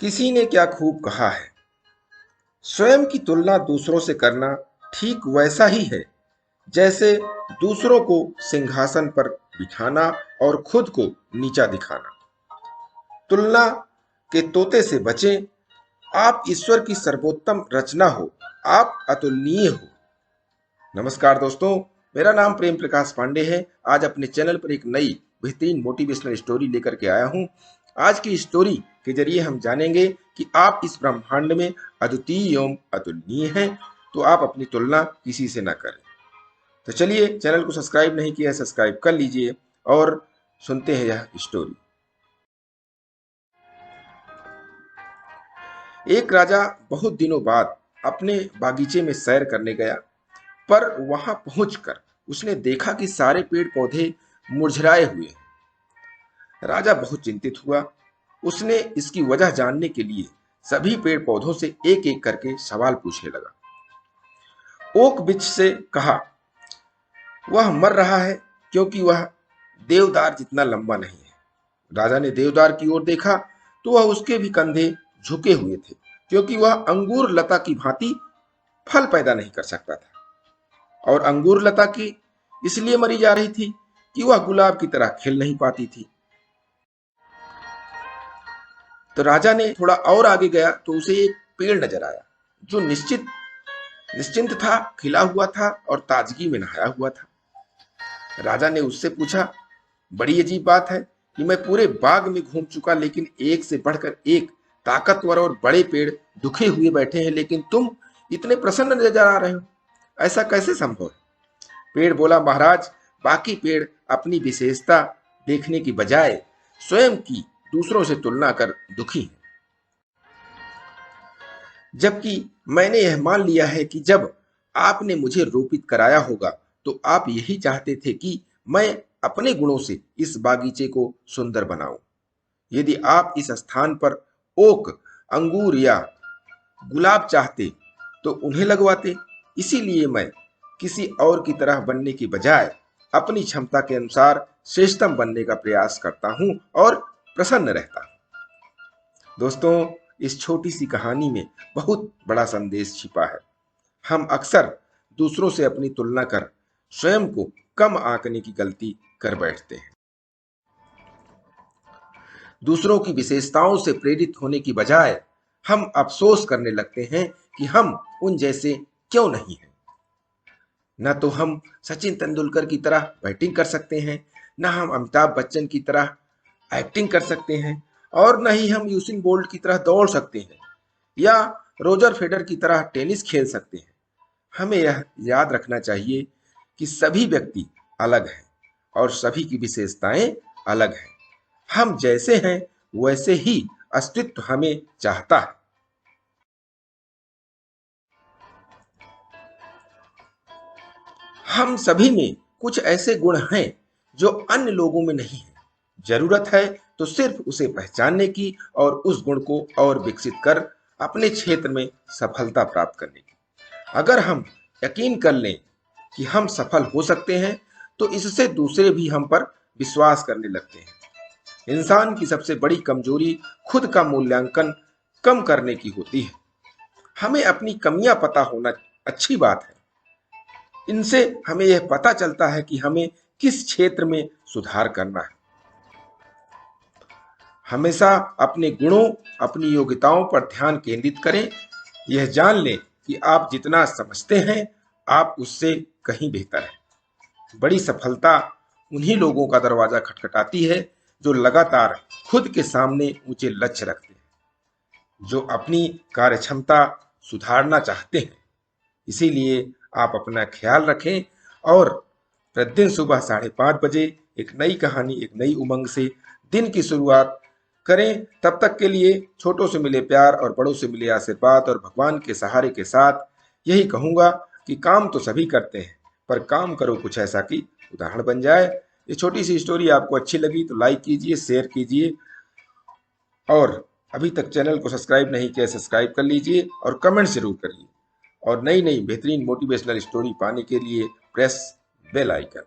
किसी ने क्या खूब कहा है, स्वयं की तुलना दूसरों से करना ठीक वैसा ही है जैसे दूसरों को सिंहासन पर बिठाना और खुद को नीचा दिखाना। तुलना के तोते से बचें। आप ईश्वर की सर्वोत्तम रचना हो, आप अतुलनीय हो। नमस्कार दोस्तों, मेरा नाम प्रेम प्रकाश पांडे है। आज अपने चैनल पर एक नई बेहतरीन मोटिवेशनल स्टोरी लेकर के आया हूं। आज की स्टोरी के जरिए हम जानेंगे कि आप इस ब्रह्मांड में अद्वितीय एवं अतुलनीय हैं, तो आप अपनी तुलना किसी से ना करें। तो चलिए, चैनल को सब्सक्राइब नहीं किया है, सब्सक्राइब कर लीजिए और सुनते हैं यह स्टोरी। एक राजा बहुत दिनों बाद अपने बागीचे में सैर करने गया, पर वहां पहुंचकर उसने देखा कि सारे पेड़ पौधे मुरझाए हुए हैं। राजा बहुत चिंतित हुआ। उसने इसकी वजह जानने के लिए सभी पेड़ पौधों से एक एक करके सवाल पूछने लगा। ओक वृक्ष से कहा, वह मर रहा है क्योंकि वह देवदार जितना लंबा नहीं है। राजा ने देवदार की ओर देखा तो वह उसके भी कंधे झुके हुए थे, क्योंकि वह अंगूर लता की भांति फल पैदा नहीं कर सकता था। और अंगूर लता की इसलिए मरी जा रही थी कि वह गुलाब की तरह खिल नहीं पाती थी। तो राजा ने थोड़ा और आगे गया तो उसे एक पेड़ नजर आया जो निश्चिंत था, खिला हुआ था और ताजगी में नहाया हुआ था। राजा ने उससे पूछा, बड़ी अजीब बात है कि मैं पूरे बाग में घूम चुका, लेकिन एक से बढ़कर एक ताकतवर और बड़े पेड़ दुखे हुए बैठे हैं, लेकिन तुम इतने प्रसन्न नजर आ रहे हो, ऐसा कैसे संभव है? पेड़ बोला, महाराज, बाकी पेड़ अपनी विशेषता देखने की बजाय स्वयं की दूसरों से तुलना कर दुखी हैं, जबकि मैंने यह मान लिया है कि जब आपने मुझे रोपित कराया होगा तो आप यही चाहते थे कि मैं अपने गुणों से इस बागीचे को सुंदर बनाऊं। यदि आप इस स्थान पर ओक, अंगूर या गुलाब चाहते तो उन्हें लगवाते। इसीलिए मैं किसी और की तरह बनने की बजाय अपनी क्षमता के अनुसार श्रेष्ठतम बनने का प्रयास करता हूं और प्रसन्न रहता हूं। दोस्तों, इस छोटी सी कहानी में बहुत बड़ा संदेश छिपा है। हम अक्सर दूसरों से अपनी तुलना कर स्वयं को कम आंकने की गलती कर बैठते हैं। दूसरों की विशेषताओं से प्रेरित होने की बजाय हम अफसोस करने लगते हैं कि हम उन जैसे क्यों नहीं हैं। न तो हम सचिन तेंदुलकर की तरह बैटिंग कर सकते हैं, न हम अमिताभ बच्चन की तरह एक्टिंग कर सकते हैं, और न ही हम यूसिन बोल्ट की तरह दौड़ सकते हैं या रोजर फेडर की तरह टेनिस खेल सकते हैं। हमें यह याद रखना चाहिए कि सभी व्यक्ति अलग हैं और सभी की विशेषताएं अलग हैं। हम जैसे हैं वैसे ही अस्तित्व हमें चाहता है। हम सभी में कुछ ऐसे गुण हैं जो अन्य लोगों में नहीं है। जरूरत है तो सिर्फ उसे पहचानने की और उस गुण को और विकसित कर अपने क्षेत्र में सफलता प्राप्त करने की। अगर हम यकीन कर लें कि हम सफल हो सकते हैं तो इससे दूसरे भी हम पर विश्वास करने लगते हैं। इंसान की सबसे बड़ी कमजोरी खुद का मूल्यांकन कम करने की होती है। हमें अपनी कमियां पता होना अच्छी बात है। इनसे हमें यह पता चलता है कि हमें किस क्षेत्र में सुधार करना है। हमेशा अपने गुणों, अपनी योग्यताओं पर ध्यान केंद्रित करें। यह जान लें कि आप जितना समझते हैं आप उससे कहीं बेहतर हैं। बड़ी सफलता उन्हीं लोगों का दरवाजा खटखटाती है जो लगातार खुद के सामने ऊंचे लक्ष्य रखते हैं, जो अपनी कार्यक्षमता सुधारना चाहते हैं। इसीलिए आप अपना ख्याल रखें और प्रतिदिन सुबह 5:30 बजे एक नई कहानी, एक नई उमंग से दिन की शुरुआत करें। तब तक के लिए छोटों से मिले प्यार और बड़ों से मिले आशीर्वाद और भगवान के सहारे के साथ यही कहूंगा कि काम तो सभी करते हैं, पर काम करो कुछ ऐसा कि उदाहरण बन जाए। ये छोटी सी स्टोरी आपको अच्छी लगी तो लाइक कीजिए, शेयर कीजिए, और अभी तक चैनल को सब्सक्राइब नहीं किया सब्सक्राइब कर लीजिए और कमेंट जरूर करिए। और नई नई बेहतरीन मोटिवेशनल स्टोरी पाने के लिए प्रेस बेल आइकन।